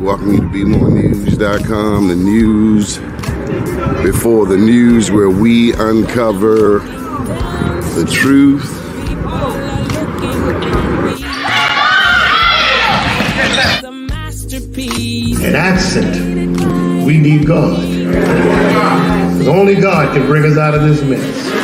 welcome you to BeMoreNews.com, the news before the news, where we uncover the truth. And absent, we need God. Because only God can bring us out of this mess.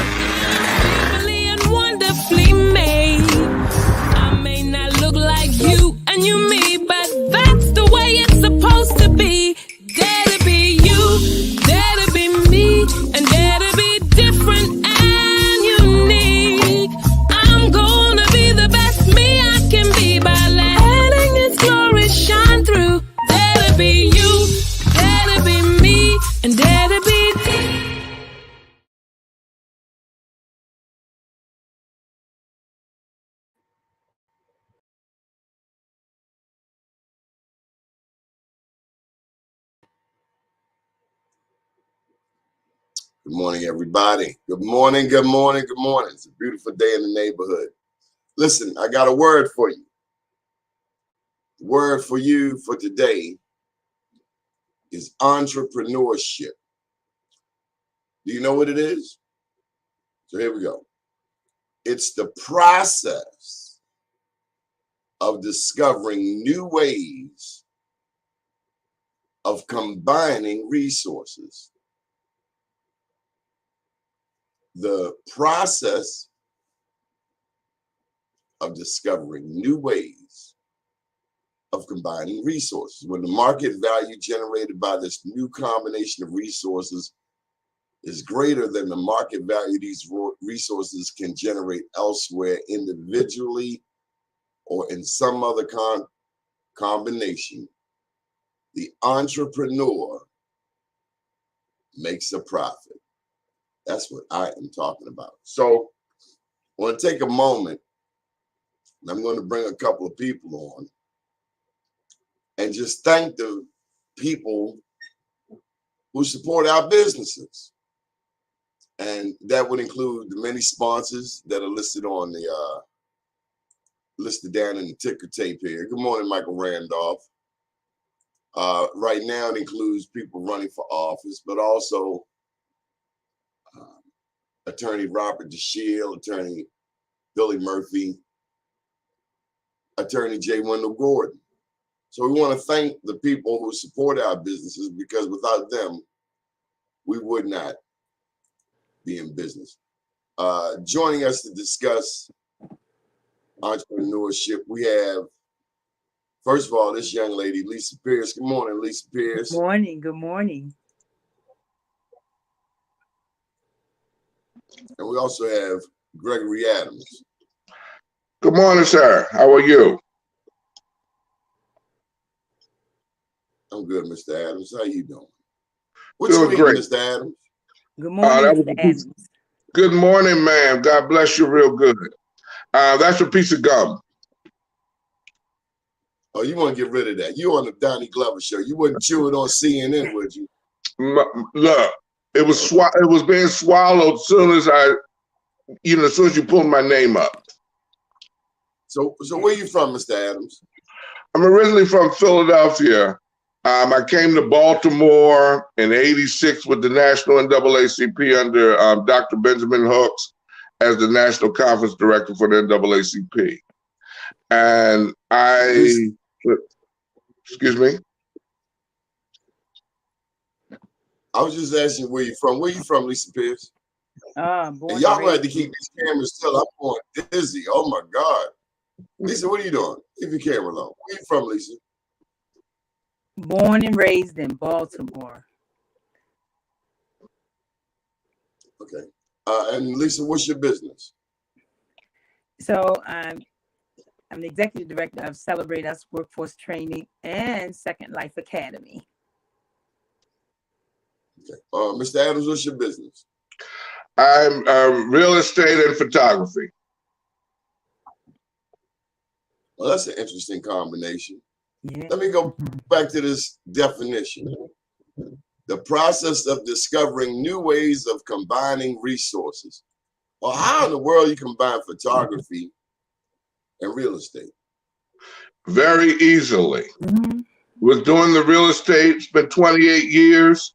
Good morning, everybody. Good morning, good morning, good morning. It's a beautiful day in the neighborhood. Listen, I got a word for you. The word for you for today is entrepreneurship. Do you know what it is? So here we go. It's the process of discovering new ways of combining resources. The process of discovering new ways of combining resources. When the market value generated by this new combination of resources is greater than the market value these resources can generate elsewhere individually or in some other combination, the entrepreneur makes a profit. That's what I am talking about. So I want to take a moment, and I'm going to bring a couple of people on and just thank the people who support our businesses. And that would include the many sponsors that are listed on the listed down in the ticker tape here. Good morning, Michael Randolph. Right now it includes people running for office, but also Attorney Robert DeShiel, Attorney Billy Murphy, Attorney J. Wendell Gordon. So we want to thank the people who support our businesses, because without them, we would not be in business. Joining us to discuss entrepreneurship, we have, first of all, this young lady, Lisa Pierce. Good morning, Lisa Pierce. Good morning. Good morning. And we also have Gregory Adams. Good morning, sir. How are you? I'm good, Mr. Adams. How you doing? What you Doing eating, great. Mr. Adams? Good morning, Mr. Adams. Good morning, ma'am. God bless you real good. That's a piece of gum. Oh, you want to get rid of that? You on the Donnie Glover show. You wouldn't chew it on CNN, would you? Look, it was being swallowed as soon as as soon as you pulled my name up. So where you from, Mr. Adams? I'm originally from Philadelphia. I came to Baltimore in '86 with the National NAACP under Dr. Benjamin Hooks as the National Conference Director for the NAACP. And excuse me? I was just asking where you from. Where you from, Lisa Pierce? Born and y'all and gonna have to raised keep these cameras still. I'm going dizzy. Oh my God. Lisa, what are you doing? Keep your camera low. Where you from, Lisa? Born and raised in Baltimore. Okay. And Lisa, what's your business? So I'm the executive director of Celebrate Us Workforce Training and Second Life Academy. Okay. Mr. Adams, what's your business? I'm real estate and photography. Well, that's an interesting combination. Yeah. Let me go back to this definition. The process of discovering new ways of combining resources. Well, how in the world you combine photography and real estate? Very easily. Mm-hmm. Was doing the real estate, spent 28 years.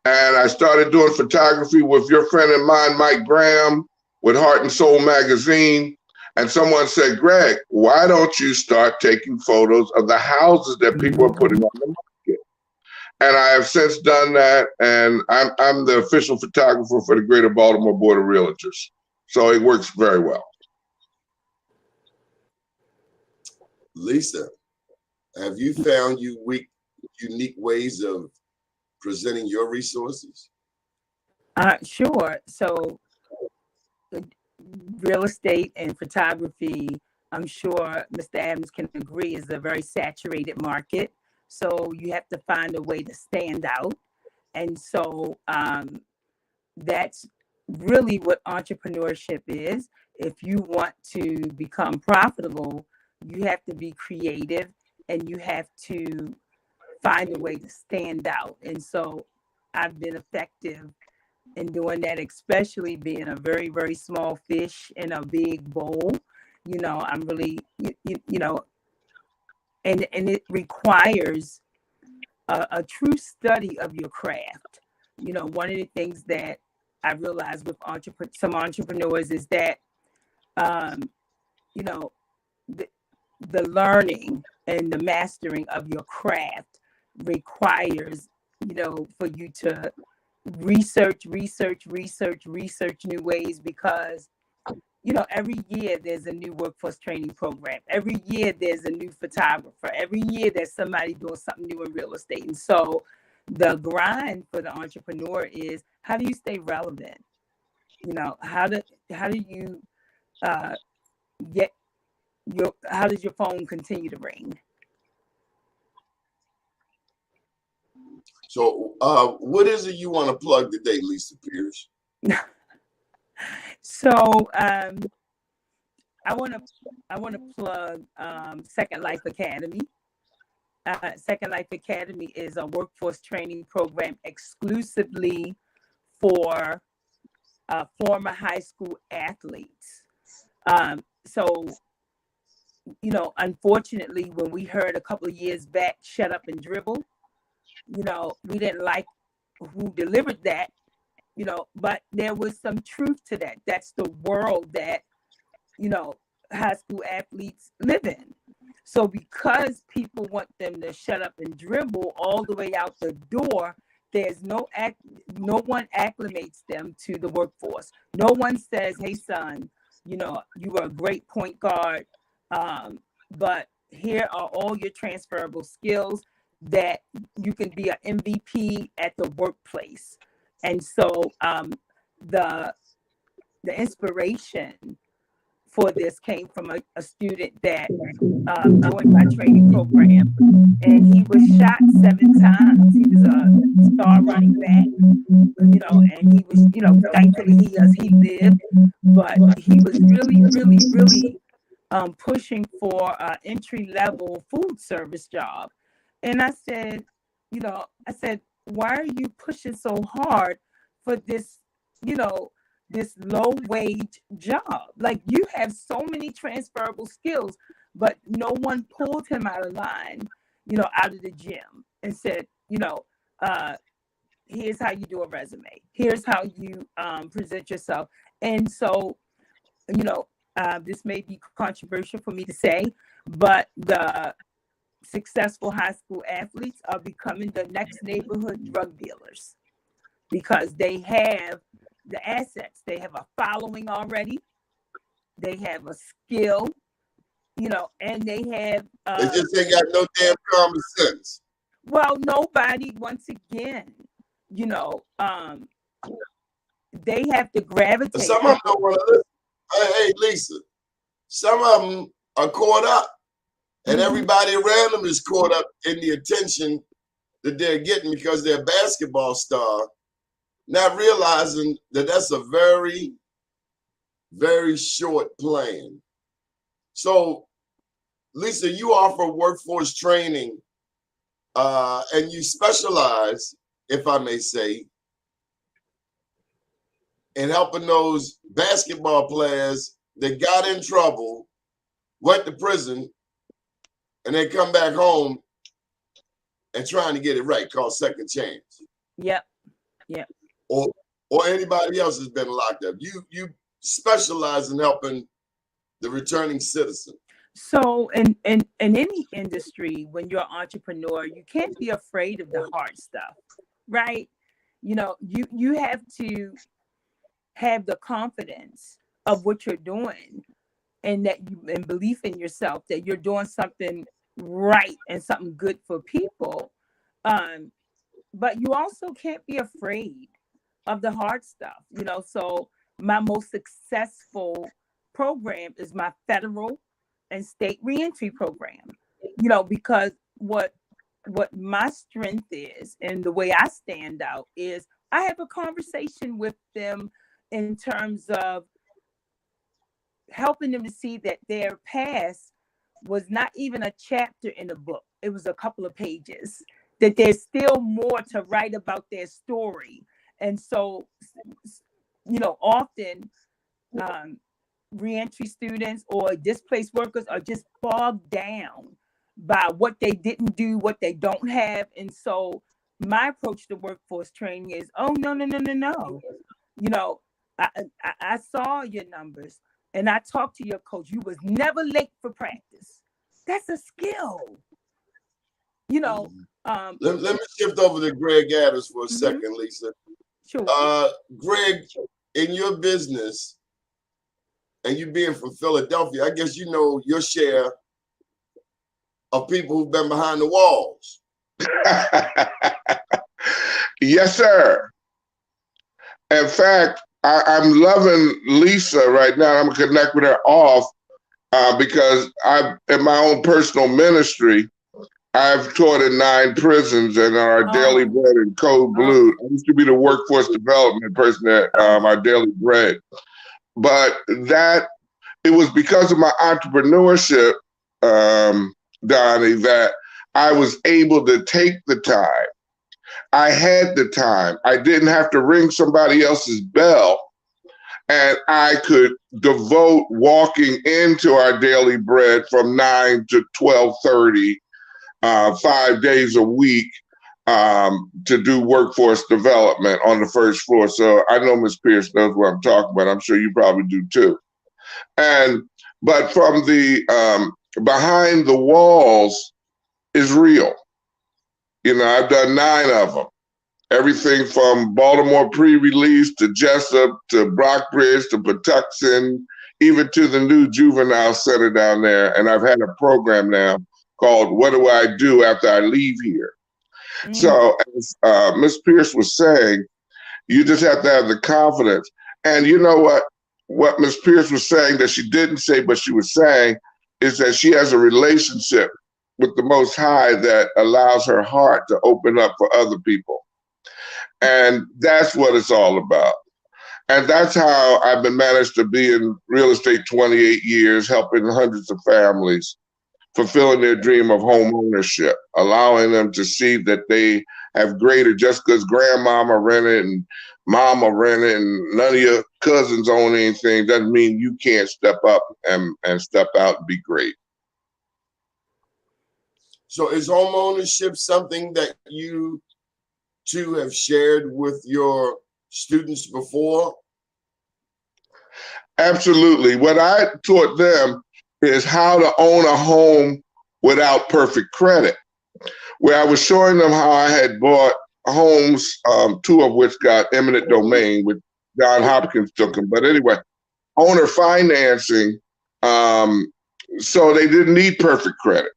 And I started doing photography with your friend and mine, Mike Graham, with Heart and Soul magazine. And someone said, Greg, why don't you start taking photos of the houses that people are putting on the market? And I have since done that. And I'm the official photographer for the Greater Baltimore Board of Realtors. So it works very well. Lisa, have you found unique ways of presenting your resources? Sure. So real estate and photography, I'm sure Mr. Adams can agree, is a very saturated market. So you have to find a way to stand out. And so that's really what entrepreneurship is. If you want to become profitable, you have to be creative and you have to find a way to stand out. And so I've been effective in doing that, especially being a very, very small fish in a big bowl. You know, I'm really, you know, and it requires a true study of your craft. You know, one of the things that I realized with some entrepreneurs is that, you know, the learning and the mastering of your craft requires, you know, for you to research new ways, because, you know, every year there's a new workforce training program. Every year there's a new photographer. Every year there's somebody doing something new in real estate. And so the grind for the entrepreneur is, how do you stay relevant? You know, how do you how does your phone continue to ring? So what is it you want to plug today, Lisa Pierce? So I want to plug Second Life Academy. Second Life Academy is a workforce training program exclusively for former high school athletes. So, you know, unfortunately, when we heard a couple of years back, shut up and dribble, you know, we didn't like who delivered that, you know, but there was some truth to that. That's the world that, you know, high school athletes live in. So because people want them to shut up and dribble all the way out the door, there's no one acclimates them to the workforce. No one says, hey, son, you know, you are a great point guard, but here are all your transferable skills that you can be an MVP at the workplace. And so the inspiration for this came from a student that joined my training program, and he was shot 7 times. He was a star running back, you know, and he was, you know, thankfully he lived, but he was really pushing for an entry-level food service job. And I said, you know, why are you pushing so hard for this, you know, this low wage job? Like, you have so many transferable skills, but no one pulled him out of line, you know, out of the gym and said, you know, here's how you do a resume. Here's how you present yourself. And so, you know, this may be controversial for me to say, but the successful high school athletes are becoming the next neighborhood drug dealers because they have the assets. They have a following already. They have a skill, you know, and they have They just ain't got no damn common sense. Well, nobody, once again, you know, they have to gravitate. Some of them don't want to listen. Hey, Lisa, some of them are caught up, and everybody around them is caught up in the attention that they're getting because they're a basketball star, not realizing that that's a very, very short plan. So, Lisa, you offer workforce training, and you specialize, if I may say, in helping those basketball players that got in trouble, went to prison, and they come back home and trying to get it right, called Second Chance. Yep. Yep. Or anybody else has been locked up. You specialize in helping the returning citizen. So in any industry, when you're an entrepreneur, you can't be afraid of the hard stuff, right? You know, you have to have the confidence of what you're doing, and that you and belief in yourself that you're doing something right and something good for people. But you also can't be afraid of the hard stuff, you know. So my most successful program is my federal and state reentry program, you know, because what my strength is and the way I stand out is I have a conversation with them in terms of helping them to see that their past was not even a chapter in a book. It was a couple of pages, that there's still more to write about their story. And so, you know, often reentry students or displaced workers are just bogged down by what they didn't do, what they don't have. And so my approach to workforce training is, oh, no. You know, I saw your numbers and I talked to your coach. You was never late for practice. That's a skill. You know, let me shift over to Greg Adams for a second, Lisa. Sure. Greg, in your business, and you being from Philadelphia, I guess you know your share of people who've been behind the walls. Yes, sir. In fact, I'm loving Lisa right now. I'm gonna connect with her off because in my own personal ministry, I've taught in 9 prisons and our Daily Bread and Code Blue. I used to be the workforce development person at our Daily Bread. But it was because of my entrepreneurship, Donnie, that I was able to take the time. I had the time. I didn't have to ring somebody else's bell. And I could devote walking into our Daily Bread from 9 to 12:30, 5 days a week, to do workforce development on the first floor. So I know Ms. Pierce knows what I'm talking about. I'm sure you probably do too. But from the behind the walls is real. You know, I've done 9 of them. Everything from Baltimore pre-release to Jessup to Brockbridge to Patuxent, even to the new juvenile center down there. And I've had a program now called What Do I Do After I Leave Here? So as Ms. Pierce was saying, you just have to have the confidence. And you know what Ms. Pierce was saying that she didn't say, but she was saying, is that she has a relationship with the Most High that allows her heart to open up for other people. And that's what it's all about. And that's how I've been managed to be in real estate 28 years, helping hundreds of families fulfilling their dream of home ownership, allowing them to see that they have greater, just because grandmama rented and mama rented and none of your cousins own anything doesn't mean you can't step up and step out and be great. So is home ownership something that you two have shared with your students before? Absolutely. What I taught them is how to own a home without perfect credit, where I was showing them how I had bought homes, 2 of which got eminent domain, with John Hopkins took them. But anyway, owner financing, so they didn't need perfect credit.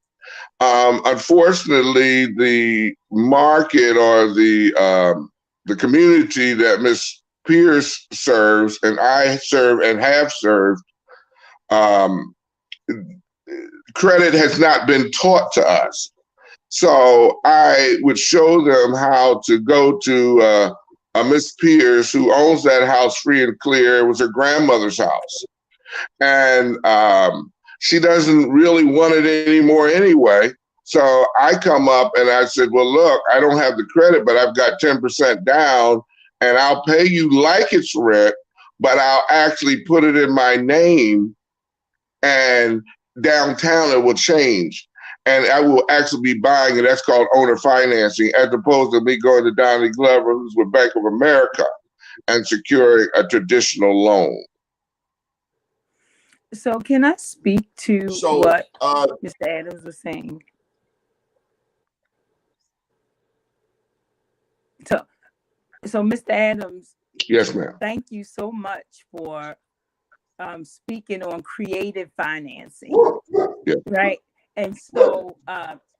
Unfortunately, the market or the community that Ms. Pierce serves and I serve and have served, credit has not been taught to us. So I would show them how to go to a Miss Pierce who owns that house free and clear. It was her grandmother's house. And she doesn't really want it anymore anyway. So I come up and I said, well, look, I don't have the credit, but I've got 10% down and I'll pay you like it's rent, but I'll actually put it in my name and downtown it will change. and I will actually be buying it. That's called owner financing, as opposed to me going to Donnie Glover, who's with Bank of America, and securing a traditional loan. So can I speak to So, what Mr. Adams was saying? So Mr. Adams, Yes, ma'am. thank you so much for speaking on creative financing, Yeah. right? And so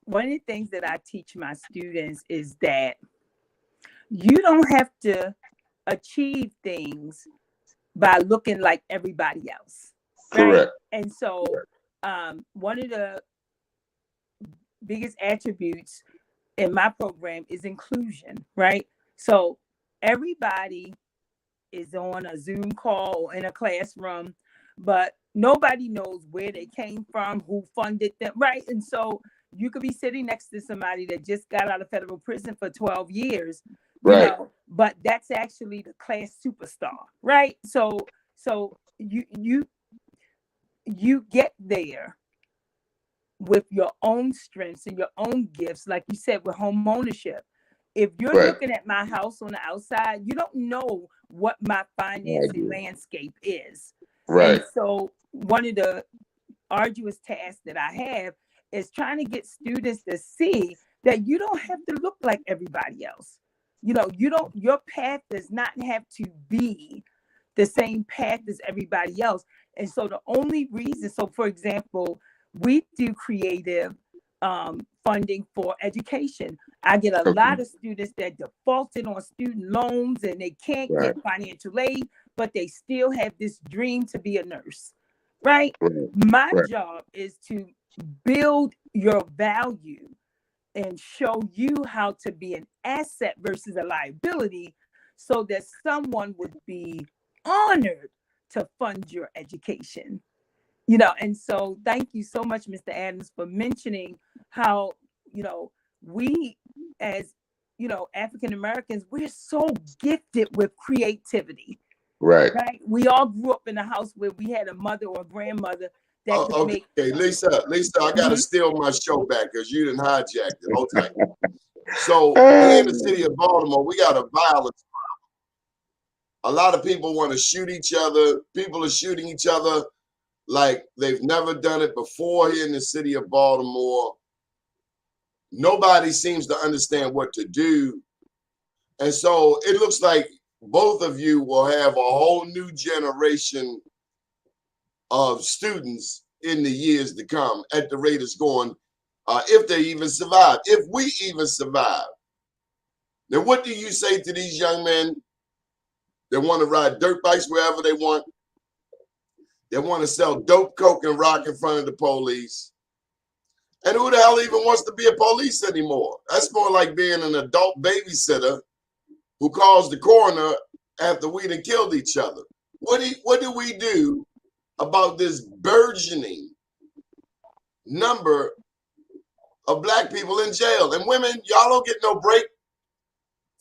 one of the things that I teach my students is that you don't have to achieve things by looking like everybody else, right? Correct. And so one of the biggest attributes in my program is inclusion, right? So everybody is on a Zoom call or in a classroom, but nobody knows where they came from, who funded them, right? And so you could be sitting next to somebody that just got out of federal prison for 12 years, Right. but that's actually the class superstar, right? So you get there with your own strengths and your own gifts, like you said, with home ownership. If you're Right. looking at my house on the outside, you don't know what my financing landscape is. Right. And so one of the arduous tasks that I have is trying to get students to see that you don't have to look like everybody else. Your path does not have to be the same path as everybody else. And so the only reason, so for example, we do creative funding for education. I get a lot of students that defaulted on student loans and they can't get financial aid, but they still have this dream to be a nurse, right? My job is to build your value and show you how to be an asset versus a liability so that someone would be honored to fund your education. And so thank you so much, Mr. Adams, for mentioning how, we as, African Americans, we're so gifted with creativity. Right. We all grew up in a house where we had a mother or a grandmother that could make. Okay, Lisa, I gotta steal my show back because you didn't hijack it. Hold tight. So here in the city of Baltimore, we got a violence problem. A lot of people want to shoot each other. People are shooting each other like they've never done it before here in the city of Baltimore. Nobody seems to understand what to do. And so it looks like both of you will have a whole new generation of students in the years to come at the rate it's going, if they even survive, if we even survive. Then what do you say to these young men that want to ride dirt bikes wherever they want? They want to sell dope, coke, and rock in front of the police. And who the hell even wants to be a police anymore? That's more like being an adult babysitter who calls the coroner after we done killed each other. What do we do about this burgeoning number of Black people in jail? And women, y'all don't get no break.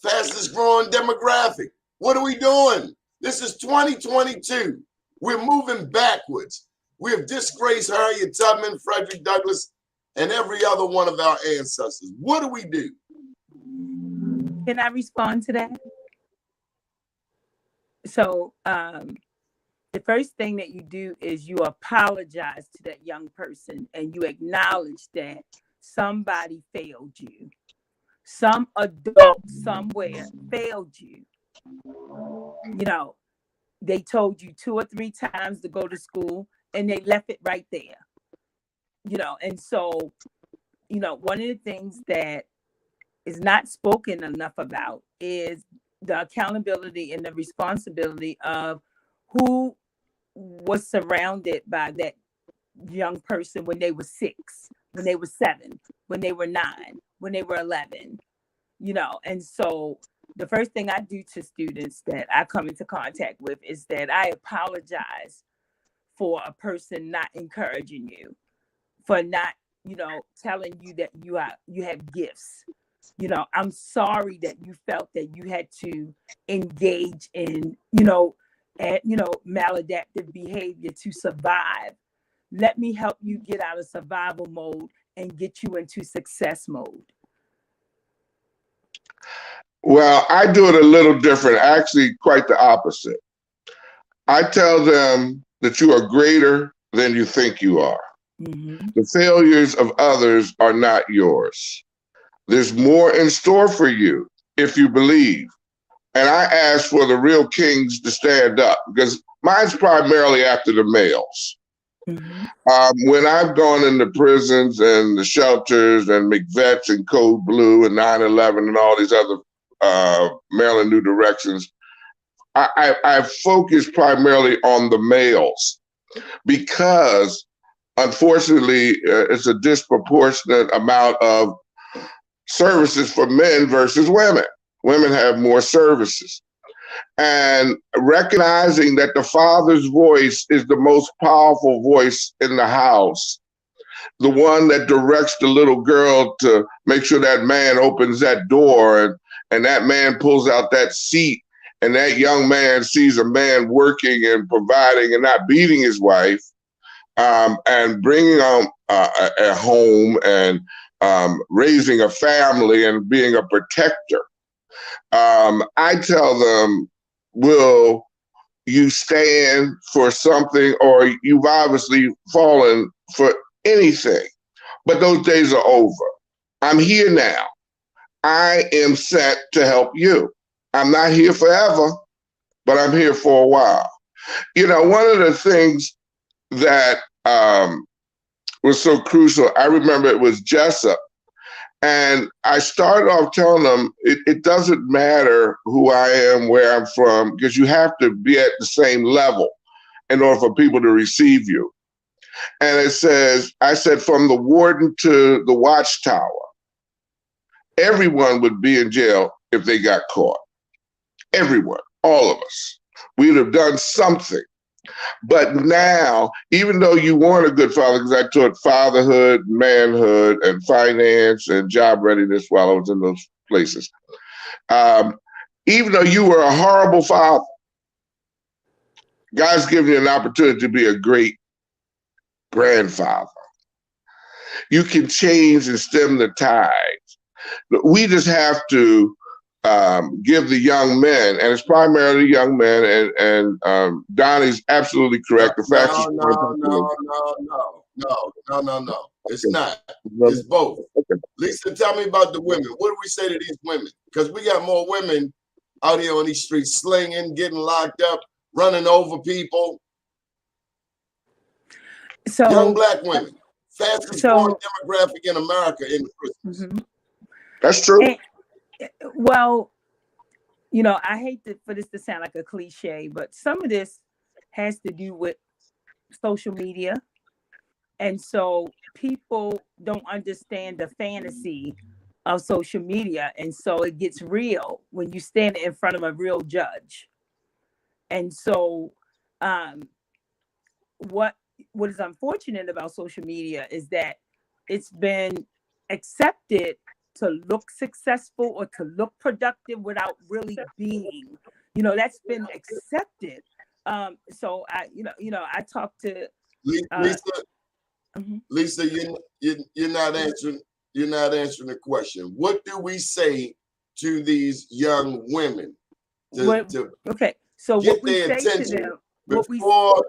Fastest growing demographic. What are we doing? This is 2022. We're moving backwards. We have disgraced Harriet Tubman, Frederick Douglass, and every other one of our ancestors. What do we do? Can I respond to that? So the first thing that you do is you apologize to that young person and you acknowledge that somebody failed you. Some adult somewhere failed you. They told you 2 or 3 times to go to school and they left it right there. And so, one of the things that is not spoken enough about is the accountability and the responsibility of who was surrounded by that young person when they were 6, when they were 7, when they were 9, when they were 11, and so the first thing I do to students that I come into contact with is that I apologize for a person not encouraging you, for not, telling you that you have gifts. I'm sorry that you felt that you had to engage in, maladaptive behavior to survive. Let me help you get out of survival mode and get you into success mode? Well, I do it a little different, actually, quite the opposite. I tell them that you are greater than you think you are. Mm-hmm. The failures of others are not yours. There's more in store for you if you believe. And I ask for the real kings to stand up because mine's primarily after the males. Mm-hmm. When I've gone into prisons and the shelters and McVets and Code Blue and 9/11 and all these other Maryland New Directions, I focus primarily on the males because, unfortunately, it's a disproportionate amount of services for men versus women. Women have more services. And recognizing that the father's voice is the most powerful voice in the house, the one that directs the little girl to make sure that man opens that door and that man pulls out that seat and that young man sees a man working and providing and not beating his wife, and bringing on a home and raising a family and being a protector. I tell them, will you stand for something, or you've obviously fallen for anything? But those days are over. I'm here now. I am set to help you. I'm not here forever, but I'm here for a while. You know, one of the things that was so crucial, I remember it was Jessup. And I started off telling them it doesn't matter who I am, where I'm from, because you have to be at the same level in order for people to receive you. And it says, I said, from the warden to the watchtower, everyone would be in jail if they got caught. Everyone, all of us. We'd have done something. But now, even though you weren't a good father, because I taught fatherhood, manhood, and finance and job readiness while I was in those places, even though you were a horrible father, God's given you an opportunity to be a great grandfather. You can change and stem the tides. We just have to give the young men, and it's primarily young men, and Donnie's absolutely correct. The fastest No. It's not. It's both. Okay. Lisa, tell me about the women. What do we say to these women? Because we got more women out here on these streets slinging, getting locked up, running over people. So young black women, fastest growing demographic in America in prisons. Mm-hmm. That's true. And, well, you know, I hate for this to sound like a cliche, but some of this has to do with social media. And so people don't understand the fantasy of social media. And so it gets real when you stand in front of a real judge. And so what is unfortunate about social media is that it's been accepted to look successful or to look productive without really being, you know, that's been accepted. So I talked to Lisa. Lisa, you're not answering. You're not answering the question. What do we say to these young women to okay? So get what we their say attention to them before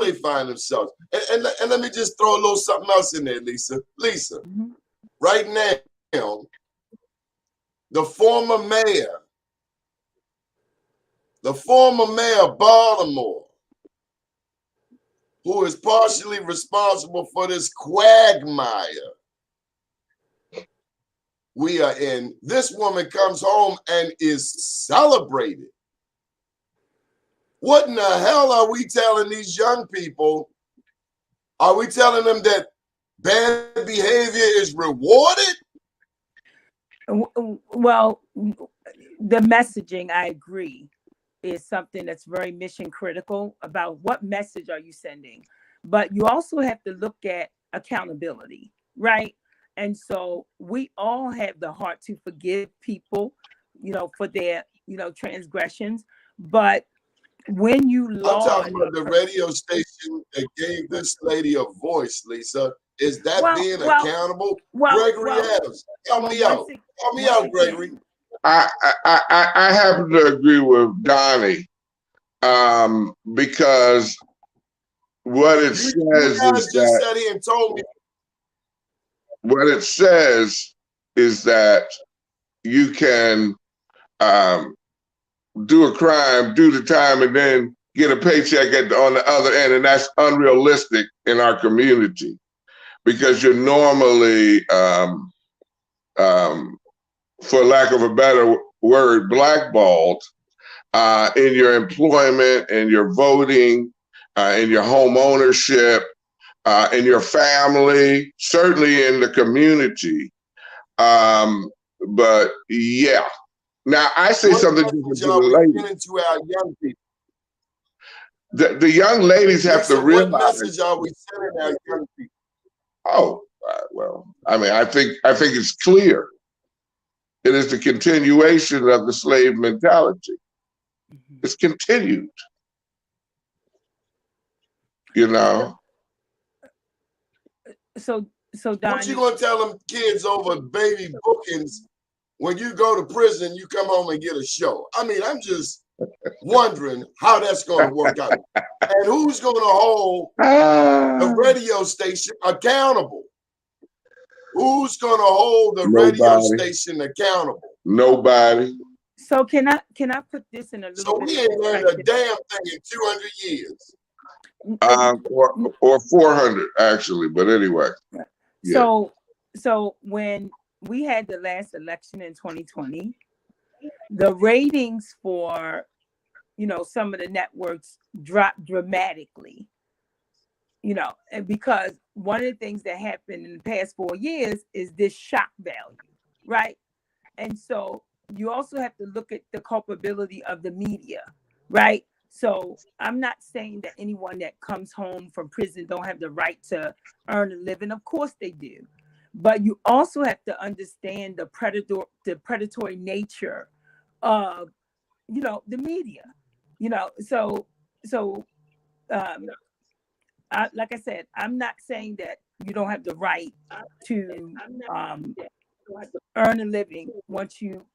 they find themselves? And let me just throw a little something else in there, Lisa. Lisa, right now, the former mayor of Baltimore, who is partially responsible for this quagmire we are in, this woman comes home and is celebrated. What in the hell are we telling these young people? Are we telling them that bad behavior is rewarded? Well, the messaging, I agree, is something that's very mission critical about what message are you sending. But you also have to look at accountability, right? And so we all have the heart to forgive people, you know, for their, you know, transgressions. But when you I'm talking about the radio station that gave this lady a voice, Lisa, Is that being well, accountable? well, Gregory well, Adams, help well, me out. Help me out, Gregory. I happen to agree with Donnie, because what it says You guys is just that sat here and told me. what it says is that you can do a crime, do the time, and then get a paycheck on the other end, and that's unrealistic in our community because you're normally, for lack of a better word, blackballed in your employment, in your voting, in your home ownership, in your family, certainly in the community. But yeah. Now I say something different to the ladies. To our young people? The young ladies have to realize. What message are we sending our young people? Oh, well, I mean, I think it's clear. It is the continuation of the slave mentality. It's continued. You know. So Donnie, what you gonna tell them kids over baby bookings? When you go to prison, you come home and get a show. I mean, I'm just wondering how that's going to work out. And who's going to hold the radio station accountable? Who's going to hold the radio station accountable? Nobody. So can I put this in a little bit? So we ain't learned a damn thing in 200 years. Or 400 actually, but anyway. Yeah. So when we had the last election in 2020, the ratings for, some of the networks dropped dramatically, and because one of the things that happened in the past 4 years is this shock value, right? And so you also have to look at the culpability of the media, right? So I'm not saying that anyone that comes home from prison don't have the right to earn a living. Of course they do. But you also have to understand the predatory nature of, the media, So, like I said, I'm not saying that you don't have the right to earn a living once you,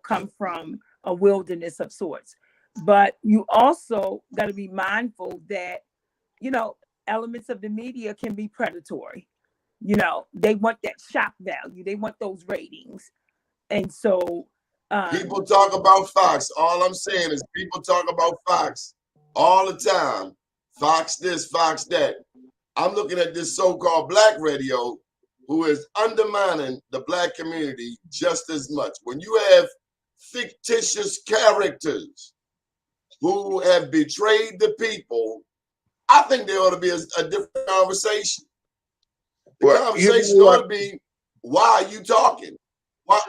come from a wilderness of sorts. But you also got to be mindful that, elements of the media can be predatory. They want that shock value. They want those ratings. And so people talk about Fox. All I'm saying is people talk about Fox all the time. Fox this, Fox that. I'm looking at this so-called black radio who is undermining the black community just as much. When you have fictitious characters who have betrayed the people, I think there ought to be a different conversation. The conversation ought to be, why are you talking? Why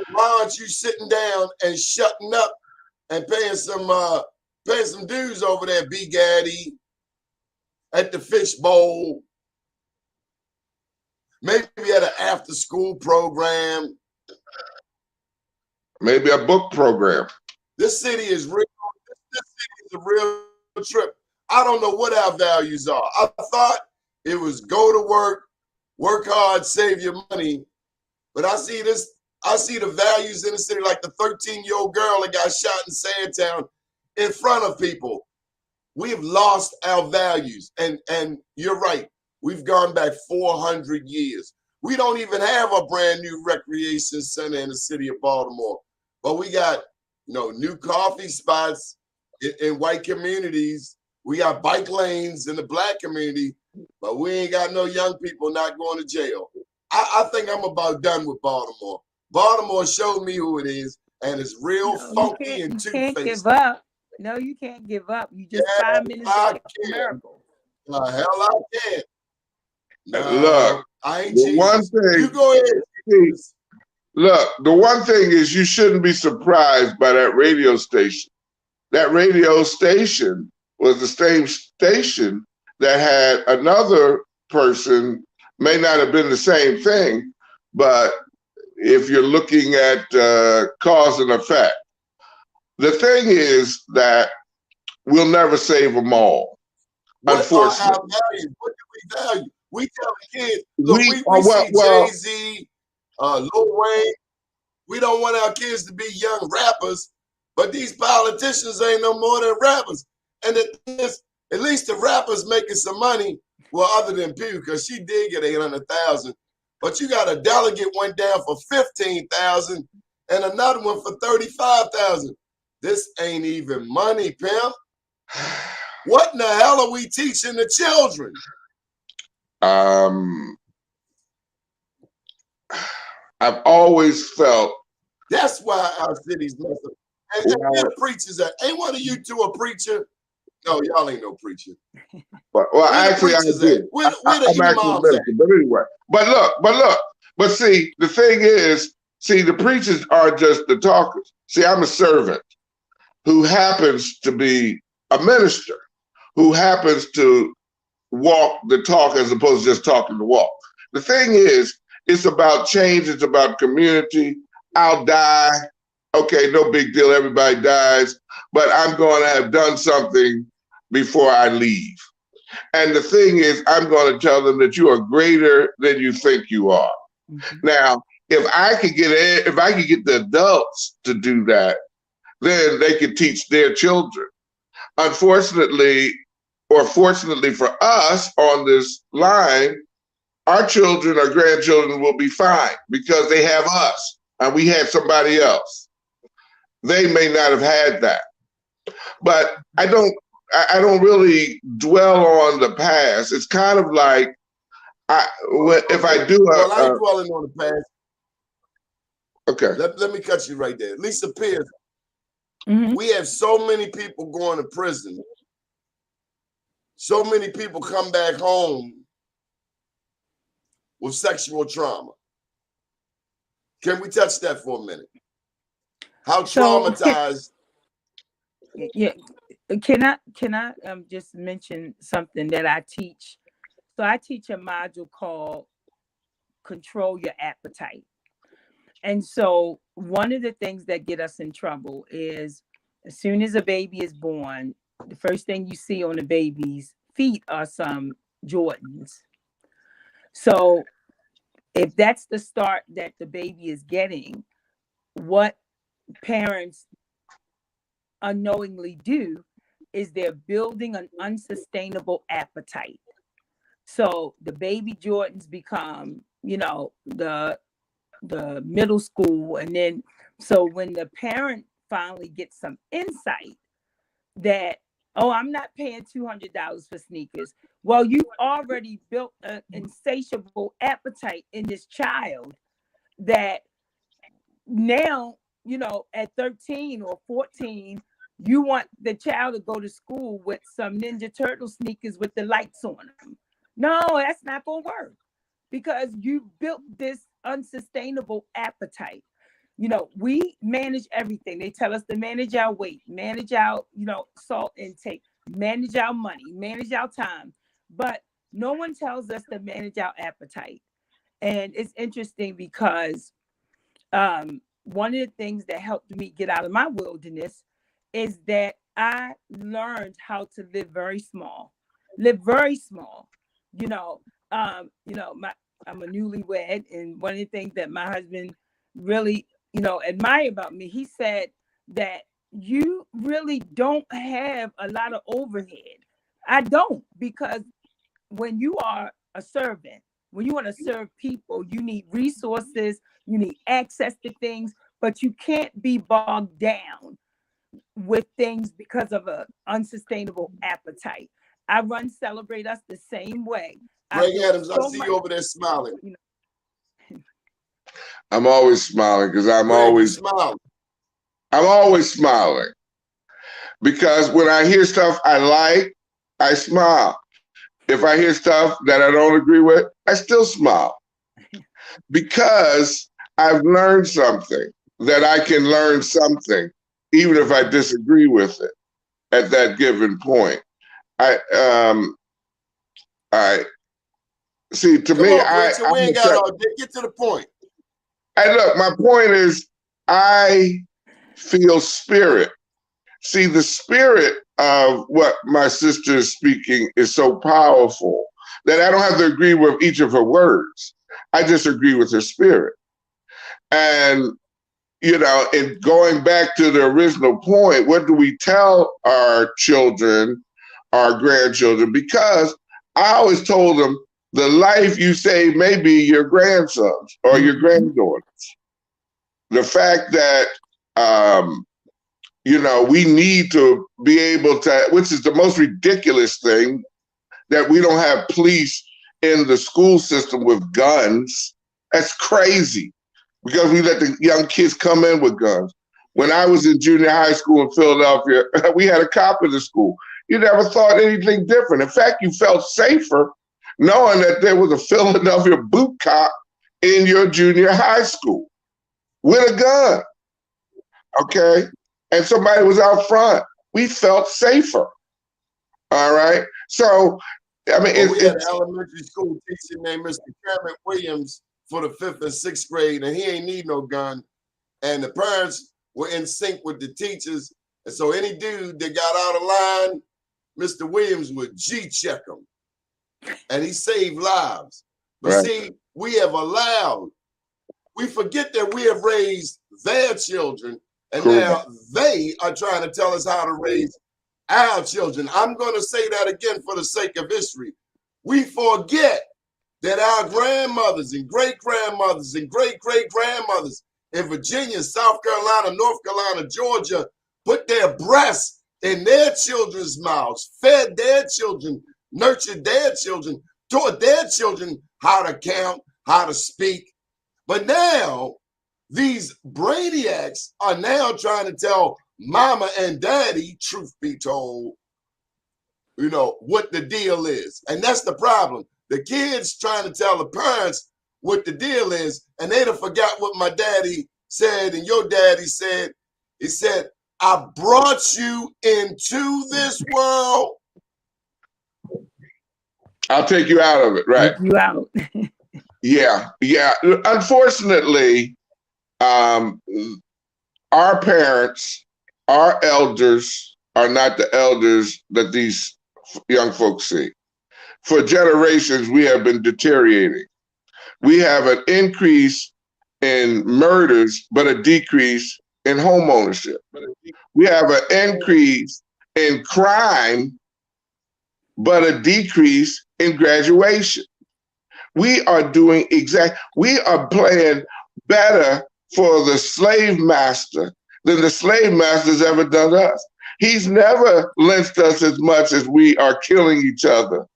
aren't you sitting down and shutting up and paying some dues over there, B. Gaddy, at the Fish Bowl, maybe at an after-school program, maybe a book program. This city is real. This city is a real trip. I don't know what our values are. I thought it was go to work hard, save your money. But I see the values in the city, like the 13-year-old girl that got shot in Sandtown in front of people. We've lost our values. And you're right. We've gone back 400 years. We don't even have a brand new recreation center in the city of Baltimore. But we got, new coffee spots in white communities. We got bike lanes in the black community, but we ain't got no young people not going to jail. I think I'm about done with Baltimore. Baltimore showed me who it is, and it's real funky and two-faced. You can't give up. No, you can't give up. You just 5 minutes away from miracle. The hell I can't. Look, I ain't the one thing. You go ahead. Look, the one thing is you shouldn't be surprised by that radio station. That radio station was the same station that had another person, may not have been the same thing, but if you're looking at cause and effect, the thing is that we'll never save them all, unfortunately. What do we value? We tell the kids, look, we well, see well, Jay-Z, Lil Wayne. We don't want our kids to be young rappers, but these politicians ain't no more than rappers. And the thing is, at least the rappers making some money. Well, other than Pew, because she did get 800,000, but you got a delegate went down for 15,000 and another one for 35,000. This ain't even money, pimp. What in the hell are we teaching the children? I've always felt that's why our cities mess up. And where the preachers at? Ain't one of you two a preacher? No, y'all ain't no preacher. Well, actually, I do. Where I'm actually a minister, but anyway. But see, the thing is, the preachers are just the talkers. See, I'm a servant who happens to be a minister, who happens to walk the talk as opposed to just talking the walk. The thing is, it's about change. It's about community. I'll die. Okay, no big deal. Everybody dies. But I'm going to have done something before I leave. And the thing is, I'm going to tell them that you are greater than you think you are. Mm-hmm. Now, if I could get the adults to do that, then they could teach their children. Unfortunately, or fortunately for us on this line, our children or grandchildren will be fine because they have us and we had somebody else. They may not have had that. But I don't really dwell on the past. It's kind of like if I do well, I ain't dwelling on the past. Okay. Let me cut you right there. Lisa Pierce, we have so many people going to prison. So many people come back home with sexual trauma. Can we touch that for a minute? How traumatized? Yeah. Can I just mention something that I teach? So I teach a module called Control Your Appetite. And so one of the things that get us in trouble is as soon as a baby is born, the first thing you see on the baby's feet are some Jordans. So if that's the start that the baby is getting, what parents unknowingly do is they're building an unsustainable appetite. So the baby Jordans become, the middle school. And then, so when the parent finally gets some insight that, oh, I'm not paying $200 for sneakers. Well, you've already built an insatiable appetite in this child that now, at 13 or 14, you want the child to go to school with some Ninja Turtle sneakers with the lights on them. No, that's not going to work because you built this unsustainable appetite. We manage everything. They tell us to manage our weight, manage our, salt intake, manage our money, manage our time. But no one tells us to manage our appetite. And it's interesting because one of the things that helped me get out of my wilderness is that I learned how to live very small. I'm a newlywed, and one of the things that my husband really, admire about me, he said that you really don't have a lot of overhead. I don't, because when you are a servant, when you want to serve people, you need resources, you need access to things, but you can't be bogged down with things because of an unsustainable appetite. I run Celebrate Us the same way. Greg Adams, I see you over there smiling. I'm always smiling because I'm always smiling because when I hear stuff I like, I smile. If I hear stuff that I don't agree with, I still smile because I've learned something that I can learn something even if I disagree with it at that given point. I see. To me, Richard, we ain't got all day. Get to the point. Look, my point is, I feel spirit. See, the spirit of what my sister is speaking is so powerful that I don't have to agree with each of her words. I just agree with her spirit. And, you know, in going back to the original point, what do we tell our children, our grandchildren? Because I always told them the life you save may be your grandsons or your granddaughters. The fact that, you know, we need to be able to, which is the most ridiculous thing, that we don't have police in the school system with guns. That's crazy, because we let the young kids come in with guns. When I was in junior high school in Philadelphia, we had a cop in the school. You never thought anything different. In fact, you felt safer knowing that there was a Philadelphia boot cop in your junior high school with a gun, okay? And somebody was out front. We felt safer, all right? So, I mean, we had an elementary school teacher named Mr. Cameron Williams for the 5th and 6th grade, and he ain't need no gun. And the parents were in sync with the teachers. And so any dude that got out of line, Mr. Williams would G-check him. And he saved lives. But right. See, we forget that we have raised their children, and Cool. now they are trying to tell us how to raise our children. I'm going to say that again for the sake of history. We forget that our grandmothers and great-grandmothers and great-great-grandmothers in Virginia, South Carolina, North Carolina, Georgia, put their breasts in their children's mouths, fed their children, nurtured their children, taught their children how to count, how to speak. But now, these brainiacs are now trying to tell mama and daddy, truth be told, you know, what the deal is. And that's the problem. The kids trying to tell the parents what the deal is, and they done forgot what my daddy said and your daddy said. He said, I brought you into this world. I'll take you out of it, right? Take you out. Yeah. Unfortunately, our parents, our elders are not the elders that these young folks see. For generations, we have been deteriorating. We have an increase in murders, but a decrease in home ownership. We have an increase in crime, but a decrease in graduation. We are playing better for the slave master than the slave master's ever done us. He's never lynched us as much as we are killing each other.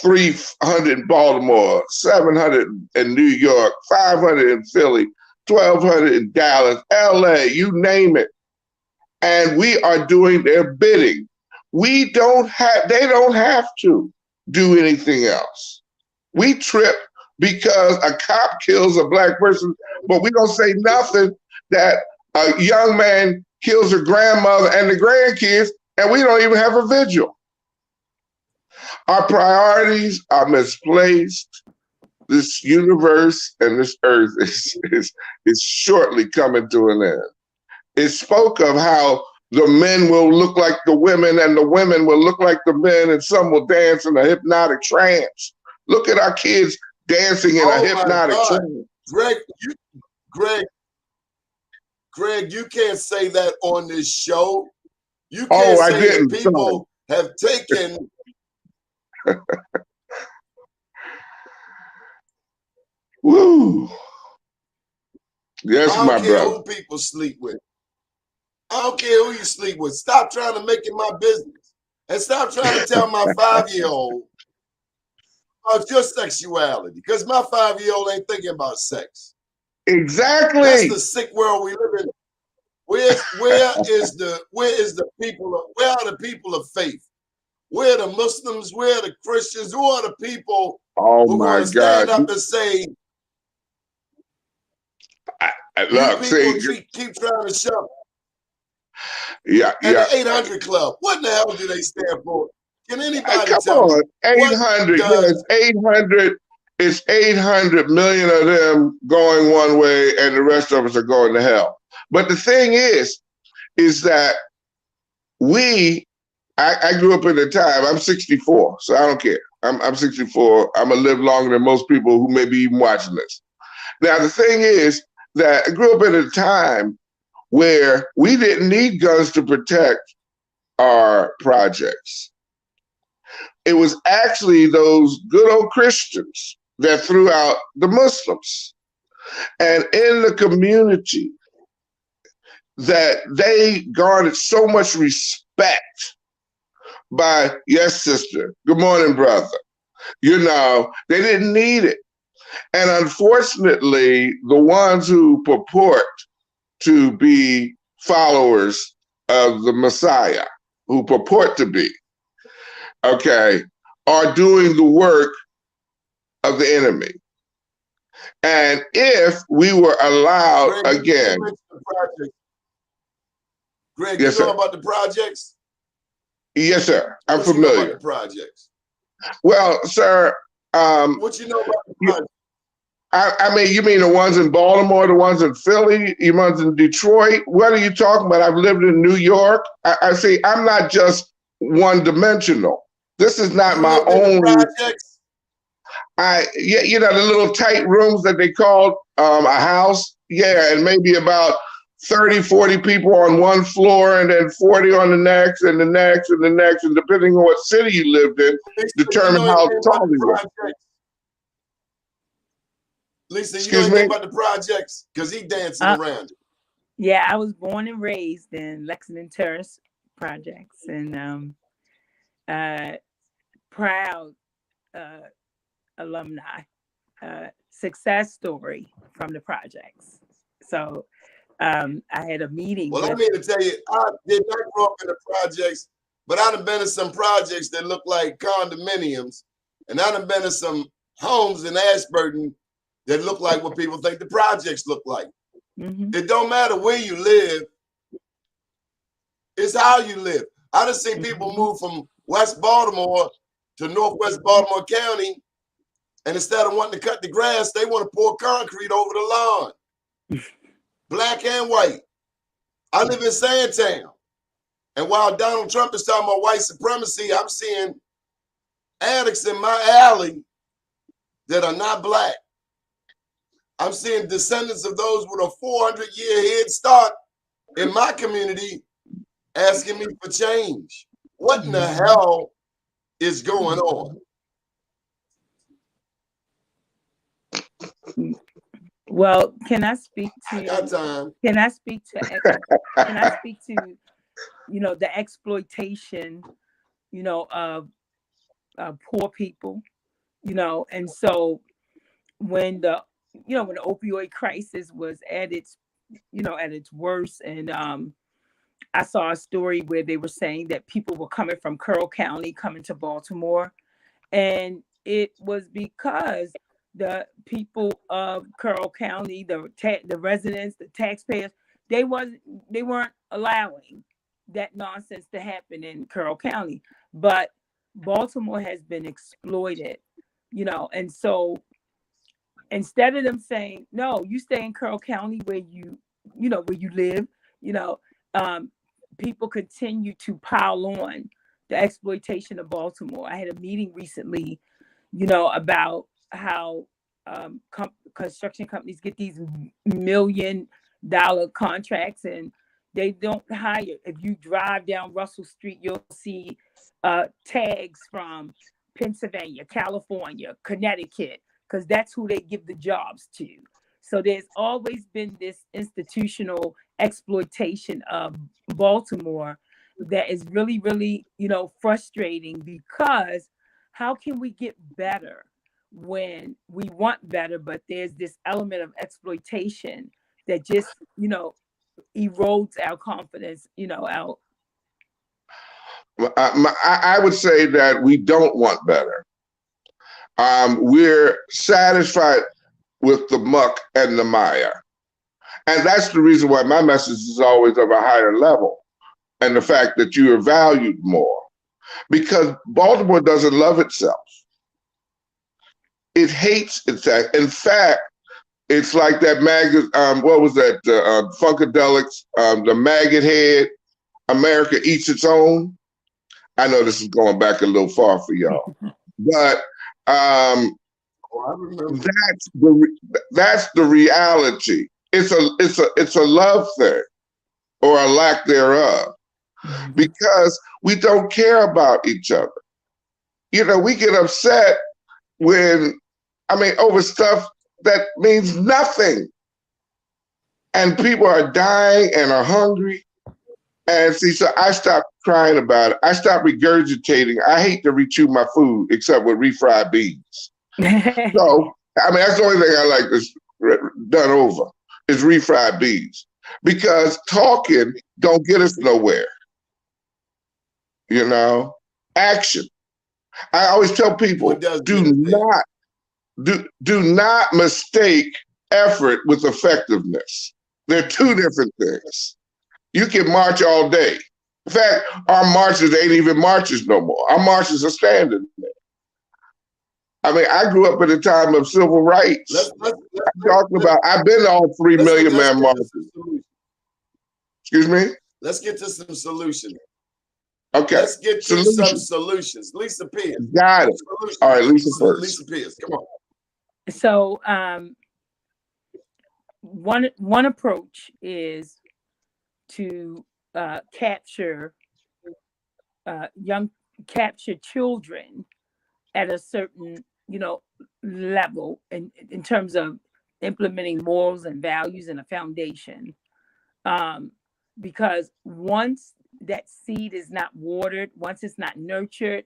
300 in Baltimore, 700 in New York, 500 in Philly, 1,200 in Dallas, LA, you name it. And we are doing their bidding. They don't have to do anything else. We trip because a cop kills a black person, but we don't say nothing that a young man kills her grandmother and the grandkids, and we don't even have a vigil. Our priorities are misplaced. This universe and this earth is shortly coming to an end. It spoke of how the men will look like the women and the women will look like the men, and some will dance in a hypnotic trance. Look at our kids dancing in a hypnotic trance. Greg, you can't say that on this show. You can't say that people have taken Woo. Yes, my brother. I don't care who people sleep with. I don't care who you sleep with. Stop trying to make it my business. And stop trying to tell my 5-year-old about your sexuality. Because my 5-year-old ain't thinking about sex. Exactly. That's the sick world we live in. Where are the people of faith? Where are the Muslims? Where are the Christians? Who are the people who are going to stand up and say, look, keep trying to shove. Yeah. The 800 Club. What in the hell do they stand for? Can anybody come tell on, me? 800. Yes, 800. It's 800 million of them going one way, and the rest of us are going to hell. But the thing is that I grew up in the time. I'm 64, so I don't care. I'm 64. I'm gonna live longer than most people who may be even watching this. Now, the thing is that I grew up at a time where we didn't need guns to protect our projects. It was actually those good old Christians that threw out the Muslims. And in the community, that they garnered so much respect by, yes, sister, good morning, brother. You know, they didn't need it. And unfortunately, the ones who purport to be followers of the Messiah, who purport to be, okay, are doing the work of the enemy. And if we were allowed Greg, again. Greg, yes, you know sir. about the projects? Yes, sir. I'm what familiar. You know about the projects? Well, sir. What you know about the projects? I mean, you mean the ones in Baltimore, the ones in Philly, the ones in Detroit? What are you talking about? I've lived in New York. I see. I'm not just one-dimensional. This is not my own. Projects? Yeah, you know, the little tight rooms that they call a house. Yeah, and maybe about 30, 40 people on one floor and then 40 on the next and the next and the next. And depending on what city you lived in, determine how tall you were. Lisa, Excuse you know anything me? about the projects? Because he dancing around. Yeah, I was born and raised in Lexington Terrace projects, and proud alumni, success story from the projects. So I had a meeting. Well, I mean to tell you, I did not grow up in the projects, but I done been in some projects that look like condominiums, and I done been in some homes in Ashburton that look like what people think the projects look like. Mm-hmm. It don't matter where you live, it's how you live. I done seen people move from West Baltimore to Northwest Baltimore County, and instead of wanting to cut the grass, they want to pour concrete over the lawn. Black and white. I live in Sandtown. And while Donald Trump is talking about white supremacy, I'm seeing addicts in my alley that are not black. I'm seeing descendants of those with a 400-year head start in my community asking me for change. What in the hell is going on? Well, can I speak to? I got time. Can I speak to? You know, the exploitation, you know, of poor people, you know, and so when the opioid crisis was at its worst, and I saw a story where they were saying that people were coming from Carroll County coming to Baltimore, and it was because the people of Carroll County, the residents, the taxpayers, they weren't allowing that nonsense to happen in Carroll County. But Baltimore has been exploited, you know, and so instead of them saying, no, you stay in Carroll County where you live, you know, people continue to pile on the exploitation of Baltimore. I had a meeting recently, you know, about how construction companies get these $1 million contracts and they don't hire. If you drive down Russell Street, you'll see tags from Pennsylvania, California, Connecticut, because that's who they give the jobs to. So there's always been this institutional exploitation of Baltimore that is really, really, you know, frustrating, because how can we get better when we want better, but there's this element of exploitation that just, you know, erodes our confidence, you know, out. I would say that we don't want better. We're satisfied with the muck and the mire. And that's the reason why my message is always of a higher level, and the fact that you are valued more. Because Baltimore doesn't love itself. It hates itself. In fact, it's like that maggot, what was that, Funkadelics, the maggot head, America Eats Its Own. I know this is going back a little far for y'all. But Oh, I remember. that's the reality. It's a love thing or a lack thereof, because we don't care about each other. You know, we get upset over stuff that means nothing. And people are dying and are hungry. And see, so I stopped crying about it. I stopped regurgitating. I hate to rechew my food except with refried beans. So, that's the only thing I like is done over is refried beans, because talking don't get us nowhere. You know, action. I always tell people, do not mistake effort with effectiveness. They're two different things. You can march all day. In fact, our marches ain't even marches no more. Our marches are standing there. I grew up at a time of civil rights. I've been to all 3 million man marches. Excuse me? Let's get to some solutions. Okay. Let's get to some solutions. Lisa Pierce. Got it. All right, Lisa first. Lisa Pierce, come on. So one approach is to capture children at a certain level in terms of implementing morals and values and a foundation, because once that seed is not watered, once it's not nurtured,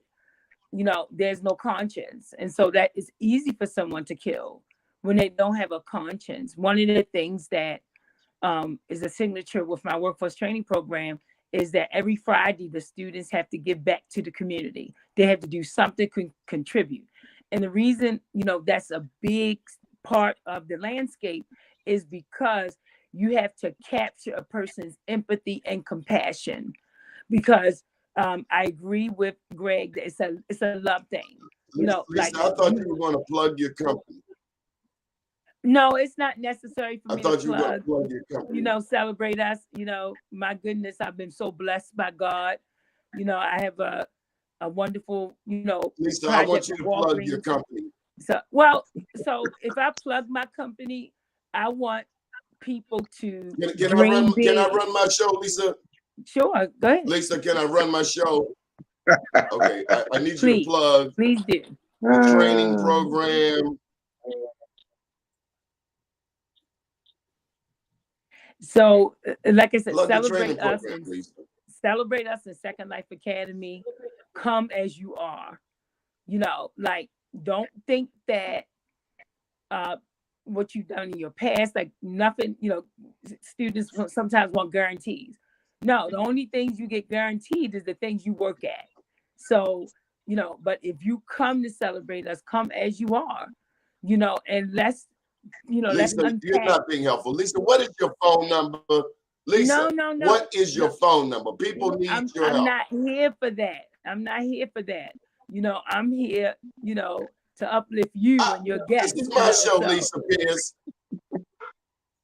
there's no conscience. And so that is easy for someone to kill when they don't have a conscience. One of the things that is a signature with my workforce training program is that every Friday, the students have to give back to the community. They have to do something to contribute. And the reason, that's a big part of the landscape is because you have to capture a person's empathy and compassion. Because I agree with Greg that it's a love thing. Lisa, I thought you were going to plug your company. No, it's not necessary for me to plug your company. Celebrate Us. My goodness, I've been so blessed by God. I have a wonderful, Lisa, I want you to plug your company. So if I plug my company, I want people to Can I run my show, Lisa? Sure, go ahead. Lisa, can I run my show? Okay, I need Please, you to plug. Please do. The training program. So, like I said, Plug Celebrate Us and Second Life Academy. Come as you are. Don't think that what you've done in your past, like nothing, students sometimes want guarantees. No, the only things you get guaranteed is the things you work at. So, but if you come to Celebrate Us, come as you are, and let's Lisa, you're not being helpful. Lisa, what is your phone number? Lisa, no. What is your phone number? People need your help. I'm not here for that. I'm here, to uplift you and your guests. This is my show, Lisa Pierce.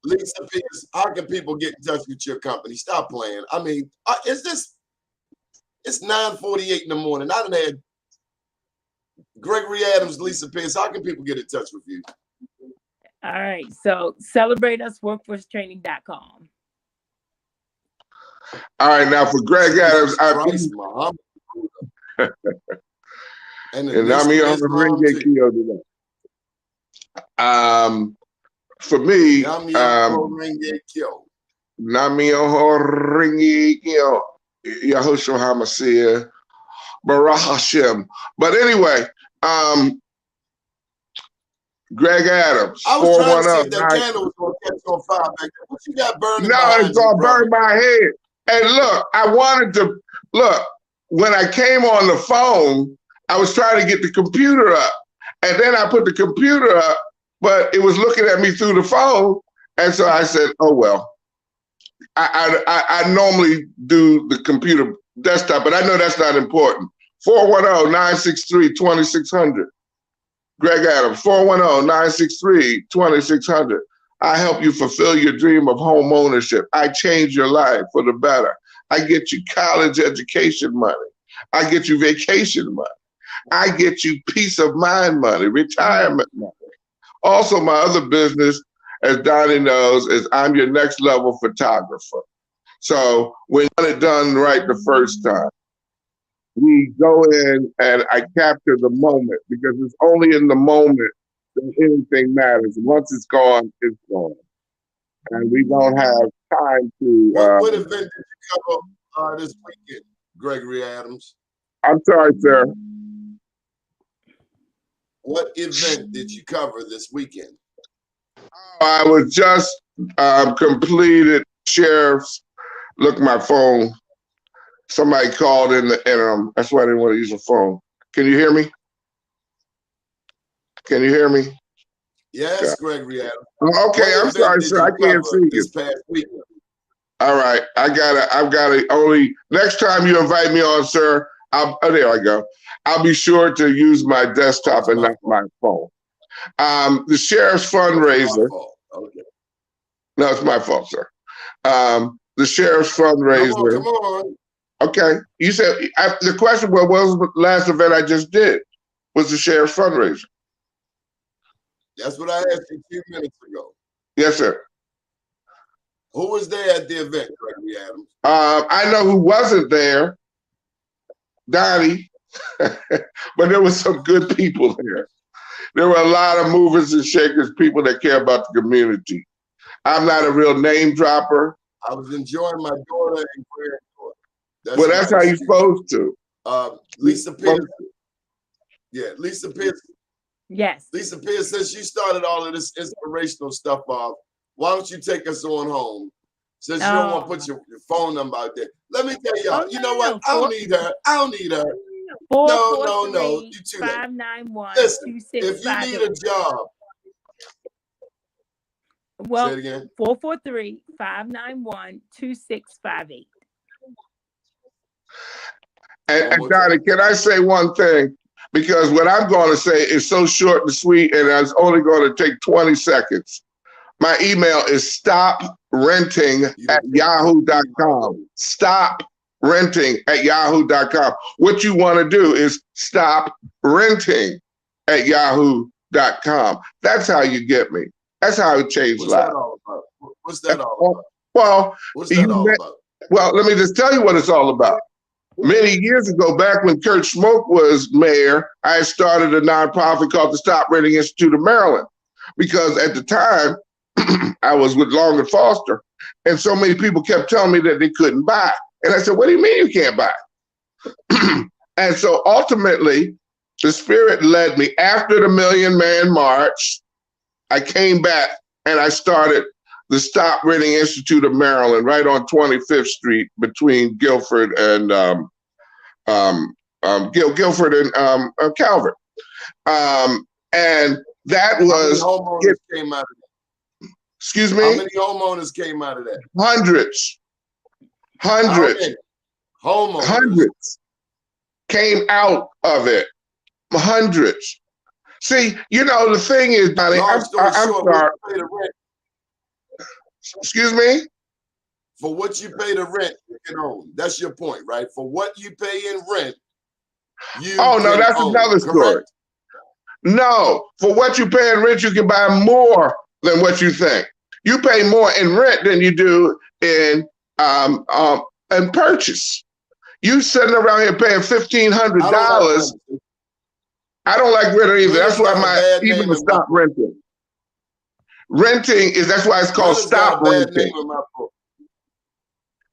Lisa Pierce, how can people get in touch with your company? Stop playing. It's 9:48 in the morning. I done had Gregory Adams, Lisa Pierce. How can people get in touch with you? All right. So celebrateusworkforcetraining.com. All right. Now for Greg Adams, and I'm here on the ring. For me, Yahushua HaMashiach, Baruch Hashem. But anyway, Greg Adams. I was trying to see if that candle was going to catch on fire back there. What you got burning? No, it's going to burn my head. And look, when I came on the phone, I was trying to get the computer up. And then I put the computer up, but it was looking at me through the phone. And so I said, oh, well, I normally do the computer desktop, but I know that's not important. 410-963-2600. Greg Adams, 410-963-2600. I help you fulfill your dream of home ownership. I change your life for the better. I get you college education money. I get you vacation money. I get you peace of mind money, retirement money. Also, my other business, as Donnie knows, is I'm your next level photographer. So when you want it done right the first time, we go in and I capture the moment, because it's only in the moment that anything matters. Once it's gone, it's gone. And we don't have time to. What event did you cover this weekend, Gregory Adams? I'm sorry, sir. What event did you cover this weekend? I was just completed sheriff's. Look, my phone. Somebody called in the interim. That's why I didn't want to use a phone. Can you hear me? Can you hear me? Yes, okay. Gregory Adams. Okay, I'm sorry, sir. I can't see you. This past weekend. All right, I've got to only next time you invite me on, sir. There I go. I'll be sure to use my desktop and not my phone. The sheriff's fundraiser. Okay. No, it's my fault, sir. The sheriff's fundraiser. Come on. Okay. You said the question was, what was the last event I just did? Was the sheriff's fundraiser? That's what I asked you 2 minutes ago. Yes, sir. Who was there at the event, Gregory Adams? I know who wasn't there. Donnie. But there were some good people there. There were a lot of movers and shakers, people that care about the community. I'm not a real name dropper. I was enjoying my daughter and granddaughter. Well, that's how you're supposed to. Lisa Pierce. Yeah, Lisa Pierce. Yes. Lisa Pierce, since you started all of this inspirational stuff off, why don't you take us on home? Since you don't want to put your phone number out there. Let me tell y'all, you know what? I don't need her. I don't need her. No. You too late. 591 Listen, if you need a job. Well, say it again. 443-591-2658. And Donnie, can I say one thing? Because what I'm going to say is so short and sweet, and it's only going to take 20 seconds. My email is stoprenting@yahoo.com. Stoprenting@yahoo.com. What you want to do is stoprenting@yahoo.com. That's how you get me. That's how it changed lives. What's that all about? Well, what's that all about? Well, let me just tell you what it's all about. Many years ago, back when Kurt Schmoke was mayor, I started a nonprofit called the Stop Renting Institute of Maryland, because at the time I was with Long and Foster, and so many people kept telling me that they couldn't buy. And I said, what do you mean you can't buy? And so ultimately, the Spirit led me. After the Million Man March, I came back and I started the Stop Renting Institute of Maryland, right on 25th Street between Guilford and Guilford and Calvert. And that was. How many homeowners came out of that? Excuse me? How many homeowners came out of that? Hundreds. Hundreds came out of it. Hundreds. See, you know, the thing is, Donnie, I'm sorry. Excuse me? For what you pay to rent, you can own. That's your point, right? For what you pay in rent, you Oh, no, that's own, another story. correct? No, for what you pay in rent, you can buy more than what you think. You pay more in rent than you do in purchase. You sitting around here paying $1,500. I don't like rent either. That's why my even stop renting. Renting is, that's why it's called stop renting.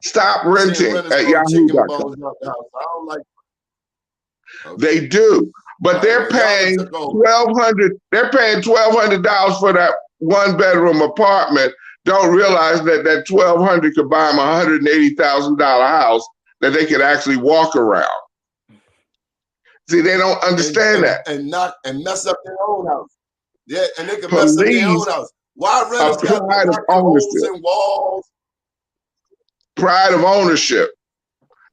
Stop renting at yahoo.com. They do, but they're paying $1,200. They're paying $1,200 for that one-bedroom apartment. Don't realize that that $1,200 could buy them a $180,000 house that they could actually walk around. See, they don't understand that. And mess up their own house. Yeah, and they can mess up their own house. Why renters got holes in walls? Pride of ownership.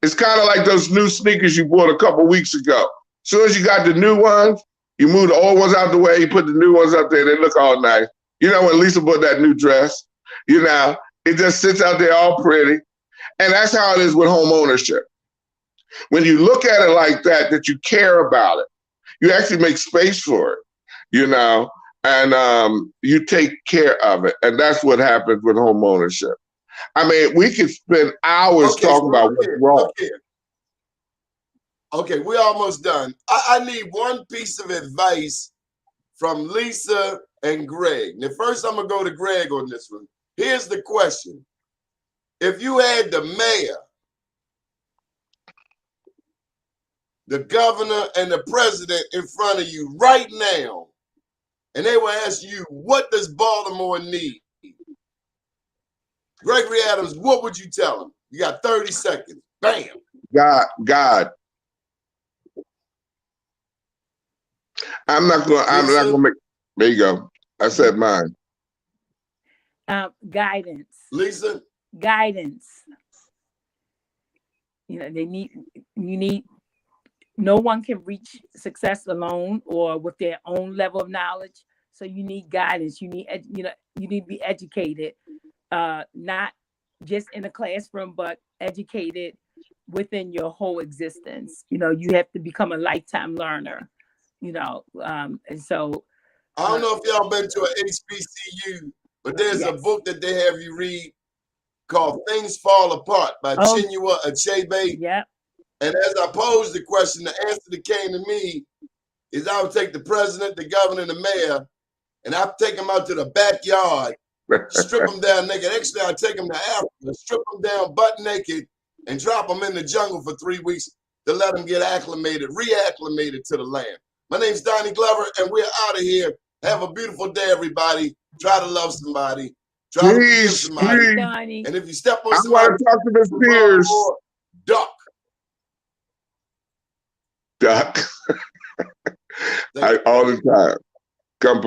It's kind of like those new sneakers you bought a couple weeks ago. As soon as you got the new ones, you move the old ones out the way, you put the new ones up there, they look all nice. You know, when Lisa bought that new dress, you know, it just sits out there all pretty. And that's how it is with home ownership. When you look at it like that, that you care about it, You actually make space for it, you know, and you take care of it. And that's what happens with home ownership. I mean, we could spend hours Okay, talking so about what's wrong. look here. Okay, we're almost done. I need one piece of advice from Lisa and Greg. Now, first, I'm going to go to Greg on this one. Here's the question. If you had the mayor, the governor, and the president in front of you right now, and they will ask you, what does Baltimore need? Gregory Adams, what would you tell them? You got 30 seconds. Bam. God. I'm not gonna make. There you go. I said mine. Guidance. Lisa? Guidance. You know, you need, no one can reach success alone or with their own level of knowledge. So you need guidance. You need, you need to be educated, not just in the classroom, but educated within your whole existence. You know, you have to become a lifetime learner, you know, and so. I don't know if y'all been to an HBCU, but there's a book that they have you read called Things Fall Apart by Chinua Achebe. Yep. And as I posed the question, the answer that came to me is I would take the president, the governor, and the mayor, and I'd take them out to the backyard, strip them down naked. Actually, I'd take them to Africa, strip them down butt naked, and drop them in the jungle for 3 weeks to let them get acclimated, reacclimated to the land. My name's Donnie Glover, and we're out of here. Have a beautiful day, everybody. Try to love somebody. Try to forgive somebody. And if you step on somebody, I want to talk to Miss Pierce. Duck. All the time. Come